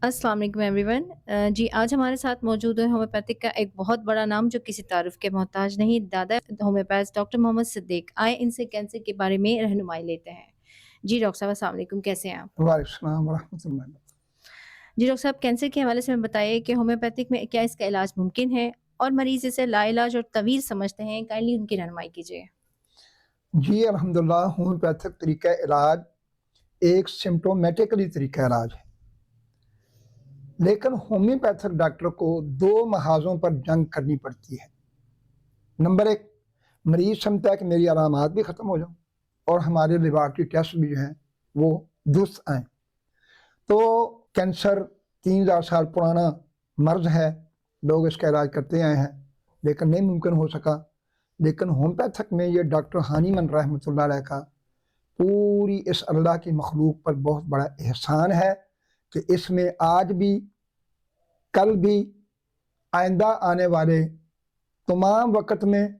अस्सलाम वालेकुम एवरीवन। जी आज हमारे साथ मौजूद है होम्योपैथिक का एक बहुत बड़ा नाम जो किसी तारुफ के मोहताज नहीं, दादा होम्योपैथ डॉक्टर मोहम्मद सिद्दीक। आए इनसे कैंसर के बारे में रहनुमाई लेते हैं। जी डॉक्टर साहब अस्सलाम वालेकुम, कैसे हैं आप? वालेकुम वरहमतुल्लाह। जी डॉक्टर साहब, कैंसर के हवाले से हमें बताइए कि होम्योपैथिक में क्या इसका इलाज मुमकिन है और मरीज इसे लाइलाज और तवील समझते हैं? काइंडली उनकी रहनुमाई कीजिए। जी अल्हम्दुलिल्लाह, होम्योपैथिक तरीका इलाज एक सिम्प्टोमेटिकली तरीका इलाज है, लेकिन होम्योपैथिक डॉक्टर को दो महाजों पर जंग करनी पड़ती है। नंबर एक, मरीज समझता है कि मेरी अलामात भी ख़त्म हो जाऊँ और हमारे लेबॉरेटरी टेस्ट भी जो हैं वो दुरुस्त आएँ। तो कैंसर 3000 साल पुराना मर्ज है, लोग इसका इलाज करते आए हैं लेकिन नहीं मुमकिन हो सका। लेकिन होम्योपैथिक में ये डॉक्टर हानीमन रहमतुल्लाह अलैह का पूरी इस अल्लाह की मखलूक पर बहुत बड़ा एहसान है कि इसमें आज भी, कल भी, आइंदा आने वाले तमाम वक़्त में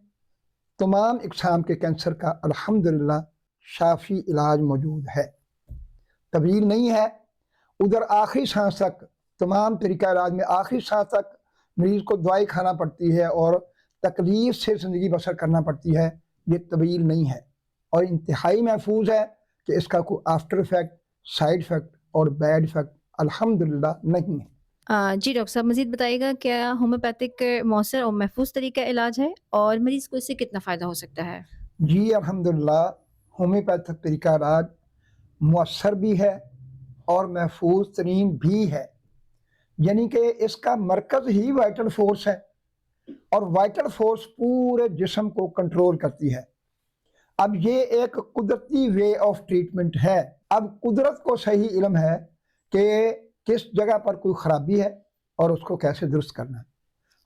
तमाम इक़साम के कैंसर का अल्हम्दुलिल्लाह शाफ़ी इलाज मौजूद है। तवील नहीं है, उधर आखिरी सांस तक तमाम तरीका इलाज में आखिरी सांस तक मरीज़ को दवाई खाना पड़ती है और तकलीफ़ से ज़िंदगी बसर करना पड़ती है। ये तवील नहीं है और इंतहाई महफूज है कि इसका कोई आफ्टर इफ़ेक्ट, साइड इफ़ेक्ट और बैड इफ़ेक्ट अल्हम्दुलिल्लाह नहीं है। जी डॉक्टर साहब, मज़ीद बताइएगा क्या होम्योपैथिक मौसर और महफूज तरीका इलाज है और मरीज को इससे कितना फ़ायदा हो सकता है? जी अल्हम्दुलिल्लाह, होम्योपैथिक तरीका इलाज मौसर भी है और महफूज तरीन भी है, यानी कि इसका मरकज़ ही वाइटल फोर्स है और वाइटल फोर्स पूरे जिस्म को कंट्रोल करती है। अब ये एक कुदरती वे ऑफ ट्रीटमेंट है। अब कुदरत को सही इल्म है कि किस जगह पर कोई ख़राबी है और उसको कैसे दुरुस्त करना है।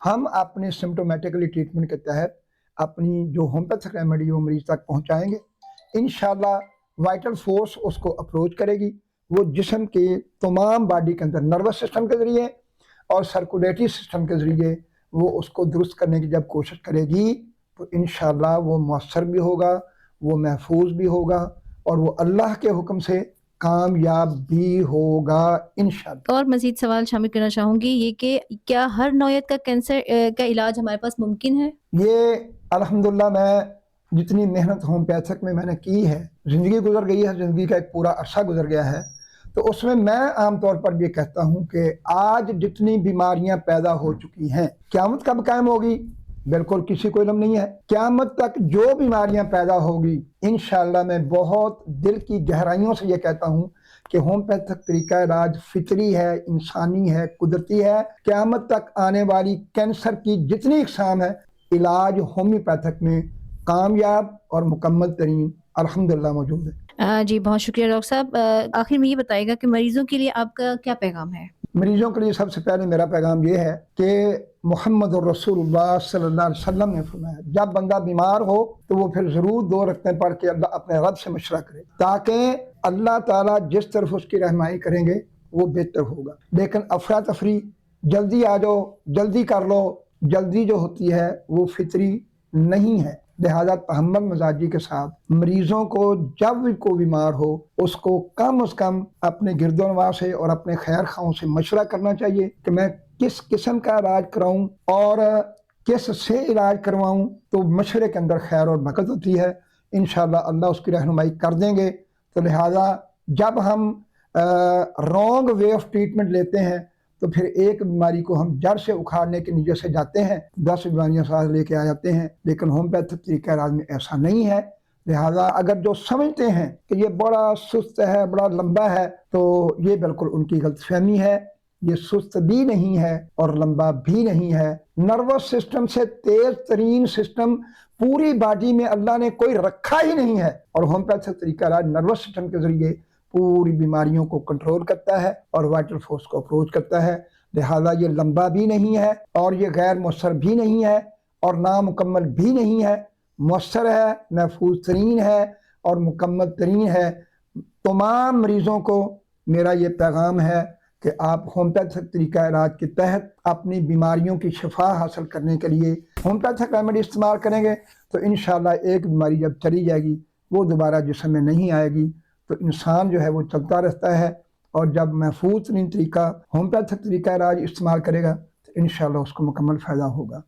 हम अपने सिम्प्टोमेटिकली ट्रीटमेंट के तहत अपनी जो होम्योपैथिक रेमेडी वो मरीज तक पहुंचाएंगे। इंशाल्लाह वाइटल फोर्स उसको अप्रोच करेगी, वो जिस्म के तमाम बॉडी के अंदर नर्वस सिस्टम के ज़रिए और सर्कुलेटरी सिस्टम के ज़रिए वो उसको दुरुस्त करने की जब कोशिश करेगी तो इंशाल्लाह वो मौसर भी होगा, वो महफूज भी होगा और वो अल्लाह के हुक्म से कामयाब भी होगा इंशाल्लाह। और मज़ीद सवाल शामिल करना चाहूँगी ये कि क्या हर नौयत का कैंसर का इलाज हमारे पास मुमकिन है? ये अल्हम्दुलिल्लाह, मैं जितनी मेहनत होम्योपैथिक में मैंने की है, ज़िंदगी गुजर गई है, ज़िंदगी का एक पूरा अरसा गुजर गया है, तो उसमें मैं आम तौर पर ये कहता हूँ कि आज जितनी बीमारियां पैदा हो चुकी हैं, क़यामत कब कायम होगी बिल्कुल किसी को इल्म नहीं है। क़यामत तक जो बीमारियां पैदा होगी इंशाअल्लाह मैं बहुत दिल की गहराइयों से ये कहता हूँ कि होम्योपैथिक तरीका इलाज फितरी है, इंसानी है, कुदरती है। क़यामत तक आने वाली कैंसर की जितनी इक़साम है, इलाज होम्योपैथिक में कामयाब और मुकम्मल तरीन अल्हम्दुलिल्लाह मौजूद है। जी बहुत शुक्रिया डॉक्टर साहब। आखिर में ये बताइएगा कि मरीज़ों के लिए आपका क्या पैगाम है? मरीजों के लिए सबसे पहले मेरा पैगाम ये है कि मुहम्मदुर रसूलुल्लाह सल्लल्लाहु अलैहि वसल्लम ने फरमाया, जब बंदा बीमार हो तो वो फिर ज़रूर 2 रकअतें पढ़ के अल्लाह अपने रब से मशवरा करे, ताकि अल्लाह ताला जिस तरफ उसकी रहनुमाई करेंगे वो बेहतर होगा। लेकिन अफरा तफरी, जल्दी आ जाओ, जल्दी कर लो, जल्दी जो होती है वो फितरी नहीं है। लिहाजा तहम्मुल मिजाजी के साथ मरीजों को जब भी कोई बीमार हो उसको कम से कम अपने गिरदोनवा से और अपने खैर खाओं से मशवरा करना चाहिए कि मैं किस किस्म का इलाज कराऊं और किस से इलाज करवाऊं। तो मशवरे के अंदर खैर और बरकत होती है। इंशाअल्लाह अल्लाह उसकी रहनुमाई कर देंगे। तो लिहाजा जब हम रॉन्ग वे ऑफ ट्रीटमेंट लेते हैं तो फिर एक बीमारी को हम जड़ से उखाड़ने की नीयत से जाते हैं, 10 बीमारियां साथ लेके आ जाते हैं। लेकिन होम्योपैथिक तरीका इलाज में ऐसा नहीं है। लिहाजा अगर जो समझते हैं कि ये बड़ा सुस्त है, बड़ा लंबा है, तो ये बिल्कुल उनकी गलतफहमी है। ये सुस्त भी नहीं है और लंबा भी नहीं है। नर्वस सिस्टम से तेज तरीन सिस्टम पूरी बॉडी में अल्लाह ने कोई रखा ही नहीं है और होम्योपैथिक तरीका इलाज नर्वस सिस्टम के जरिए पूरी बीमारियों को कंट्रोल करता है और वाइटल फोर्स को अप्रोच करता है। लिहाजा ये लंबा भी नहीं है और ये गैर मुअस्सर भी नहीं है और नामुकम्मल भी नहीं है, मुअस्सर है, महफूज तरीन है और मुकम्मल तरीन है। तमाम मरीजों को मेरा ये पैगाम है कि आप होम्योपैथिक तरीका इलाज के तहत अपनी बीमारियों की शिफा हासिल करने के लिए होम्योपैथिक रेमेडी इस्तेमाल करेंगे तो इंशाअल्लाह एक बीमारी जब चली जाएगी वो दोबारा जिस्म में नहीं आएगी। तो इंसान जो है वो चलता रहता है اور جب محفوظ ترین طریقہ ہومیوپیتھک طریقہ علاج استعمال کرے گا تو انشاءاللہ اس کو مکمل فائدہ ہوگا.